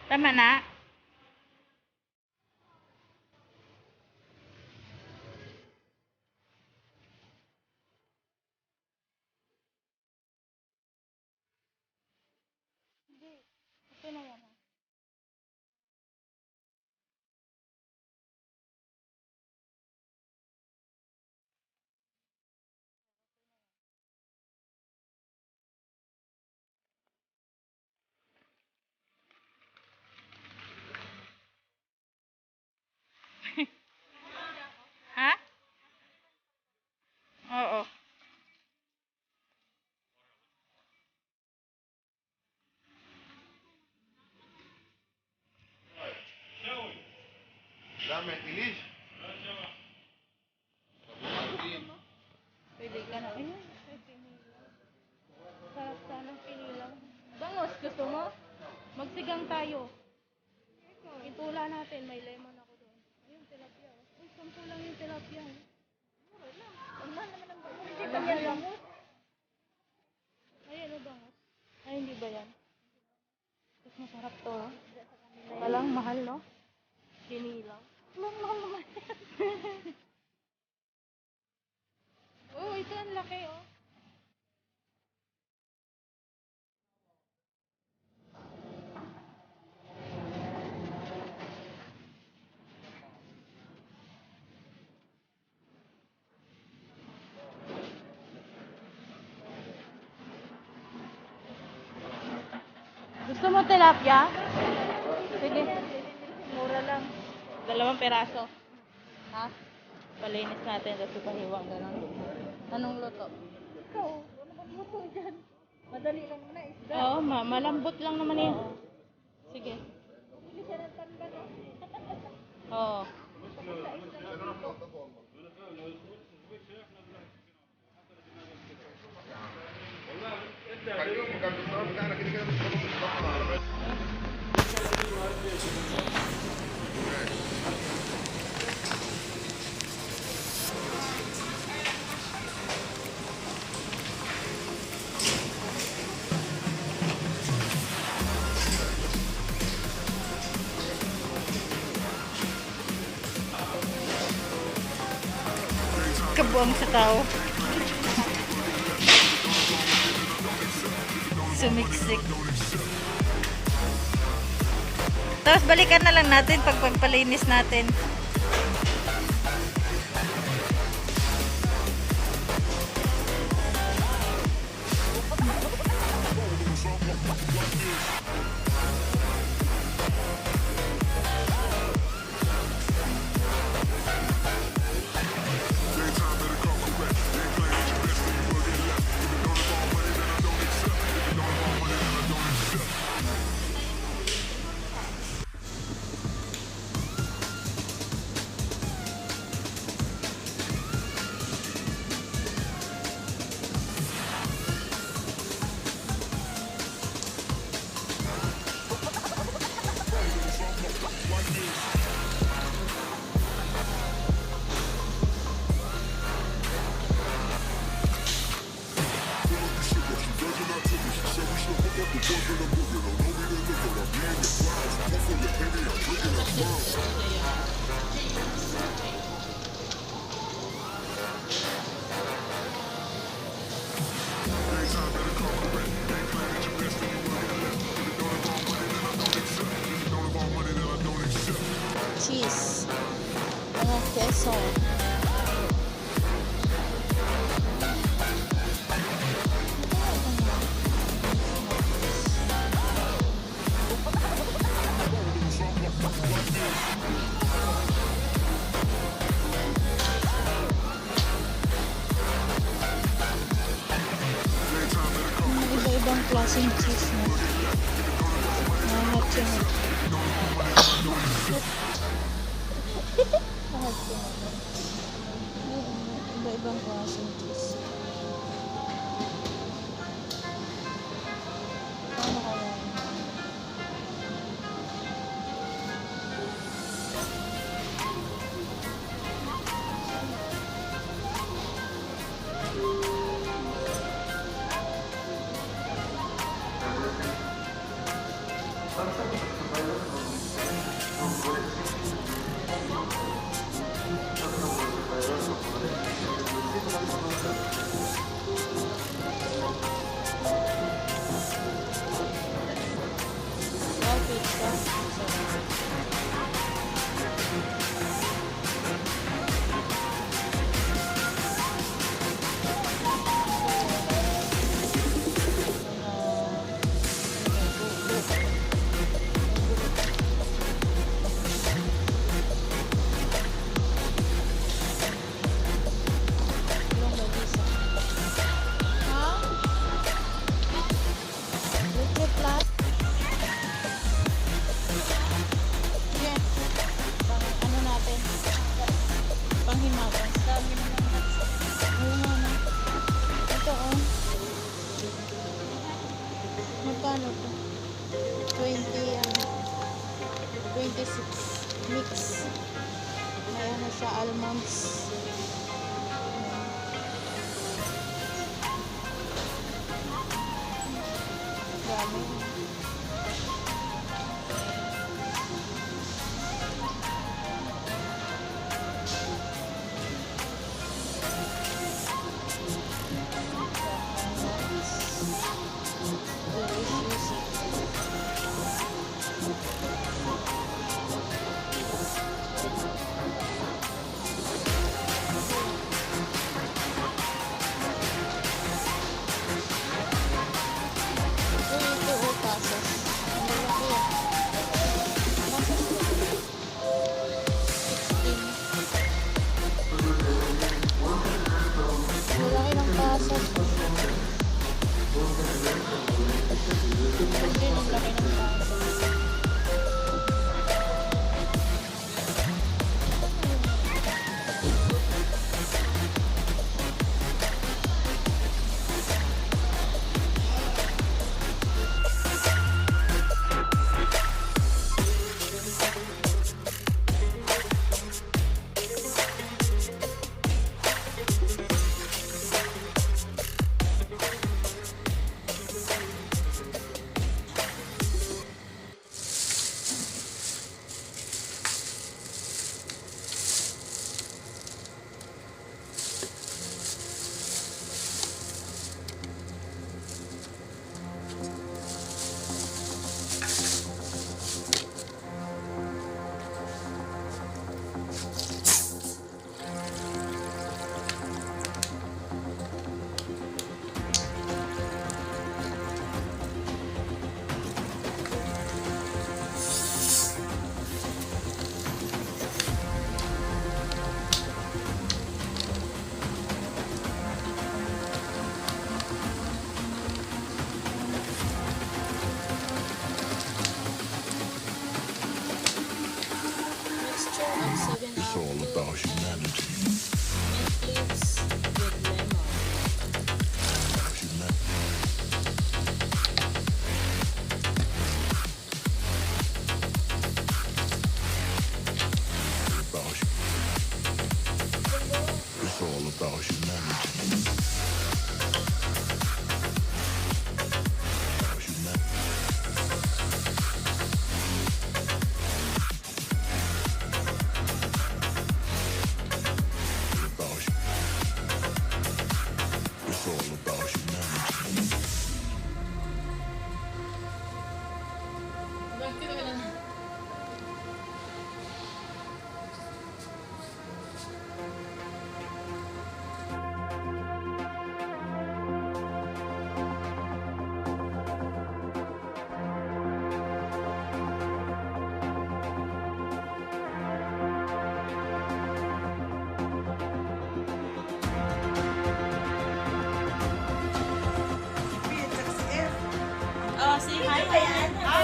Tama na? Hindi. Okay na yan. Ha? Oo. Dame, ilis. Pwede ka na. Ayun. Sarap sana pinilang. Bangos, gusto mo? Magsigang tayo. Itula natin. May lemon ako doon. Ayun, tilapia. Uy, 10 lang yung tilapia. Mura lang. Ang mahal naman ang bangos. Hindi ba yan bangos? Ayun, bangos. Ay, hindi ba yan? Mas masarap to. Walang mahal, no? Sinilaw. Walang mahal naman. Oh, ito ang laki, oh. Gusto mo tilapia? Sige. Mura lang. 2 peraso. Ha? Palinis natin tapos ipahiwang ganun. Anong luto? Ikaw, ano bang luto dyan? Madali lang na isda. Oo, malambot lang naman eh. Sige. Bumili siya ng tanban, no? Oo. Kayo, magkagustuhan ka, nakinig ka naman sa mga. Kabuang sa tao. Sumiksik. Tapos balikan na lang natin pag pagpalinis natin. Cheese. Mga queso. Iba-ibang klaseng cheese na. Mahal siya. Mahal siya. Iba-ibang klaseng cheese. Paano kaya? Basta, Oo nga na. Ito oh. Magkano to? 20, 26 mix. May ano siya, almonds. Dami. Ito o pasas. Ang lalaki ah. Pasas ko. 16. Lalaki ng pasas. Hindi ang laki ng pasas. Mixture of 7 It's all about humanity. leaves with lemon. It's all about humanity. It's all about humanity. Oh, say hi. Hi.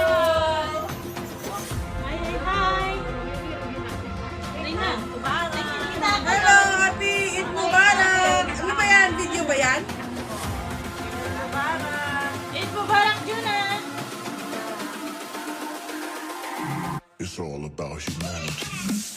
Hi. Hi. Tingnan. Hello, happy Eid Mubarak! Ano ba yan? Video ba yan? Eid Mubarak, Juna. It's all about humanity.